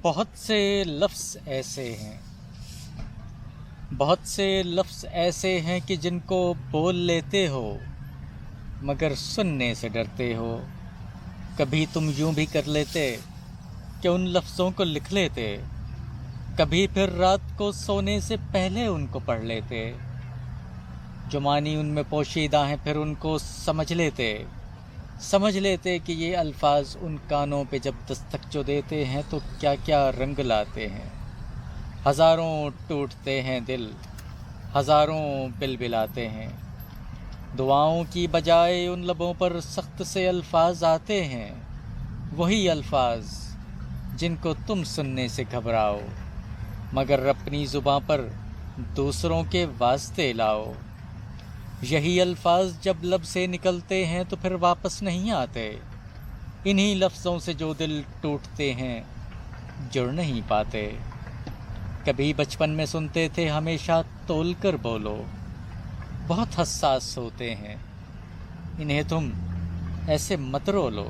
بہت سے لفظ ایسے ہیں بہت سے لفظ ایسے ہیں کہ جن کو بول لیتے ہو مگر سننے سے ڈرتے ہو۔ کبھی تم یوں بھی کر لیتے کہ ان لفظوں کو لکھ لیتے، کبھی پھر رات کو سونے سے پہلے ان کو پڑھ لیتے۔ جو معنی ان میں پوشیدہ ہیں پھر ان کو سمجھ لیتے کہ یہ الفاظ ان کانوں پہ جب دستک جو دیتے ہیں تو کیا کیا رنگ لاتے ہیں۔ ہزاروں ٹوٹتے ہیں دل، ہزاروں بلبلاتے ہیں، دعاؤں کی بجائے ان لبوں پر سخت سے الفاظ آتے ہیں، وہی الفاظ جن کو تم سننے سے گھبراؤ مگر اپنی زباں پر دوسروں کے واسطے لاؤ۔ یہی الفاظ جب لب سے نکلتے ہیں تو پھر واپس نہیں آتے، انہی لفظوں سے جو دل ٹوٹتے ہیں جڑ نہیں پاتے۔ کبھی بچپن میں سنتے تھے ہمیشہ تول کر بولو، بہت حساس ہوتے ہیں انہیں تم ایسے مت رولو۔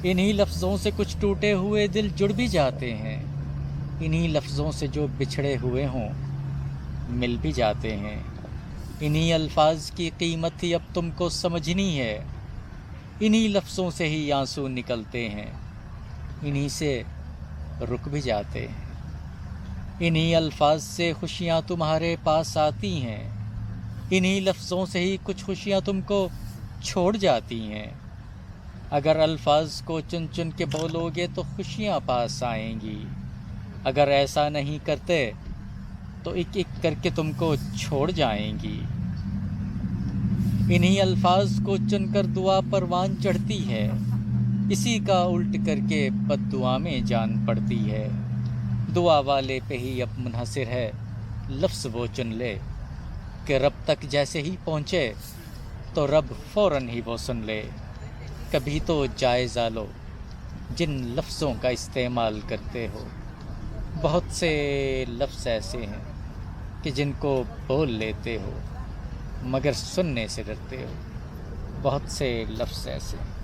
انہی لفظوں سے کچھ ٹوٹے ہوئے دل جڑ بھی جاتے ہیں، انہی لفظوں سے جو بچھڑے ہوئے ہوں مل بھی جاتے ہیں۔ انہی الفاظ کی قیمت ہی اب تم کو سمجھنی ہے، انہی لفظوں سے ہی آنسو نکلتے ہیں، انہی سے رک بھی جاتے ہیں۔ انہی الفاظ سے خوشیاں تمہارے پاس آتی ہیں، انہی لفظوں سے ہی کچھ خوشیاں تم کو چھوڑ جاتی ہیں۔ اگر الفاظ کو چن چن کے بولو گے تو خوشیاں پاس آئیں گی، اگر ایسا نہیں کرتے تو ایک ایک کر کے تم کو چھوڑ جائیں گی۔ انہی الفاظ کو چن کر دعا پروان چڑھتی ہے، اسی کا الٹ کر کے بد دعا میں جان پڑتی ہے۔ دعا والے پہ ہی اب منحصر ہے لفظ وہ چن لے کہ رب تک جیسے ہی پہنچے تو رب فوراً ہی وہ سن لے۔ کبھی تو جائزہ لو جن لفظوں کا استعمال کرتے ہو، بہت سے لفظ ایسے ہیں کہ جن کو بول لیتے ہو مگر سننے سے ڈرتے ہو، بہت سے لفظ ایسے ہیں۔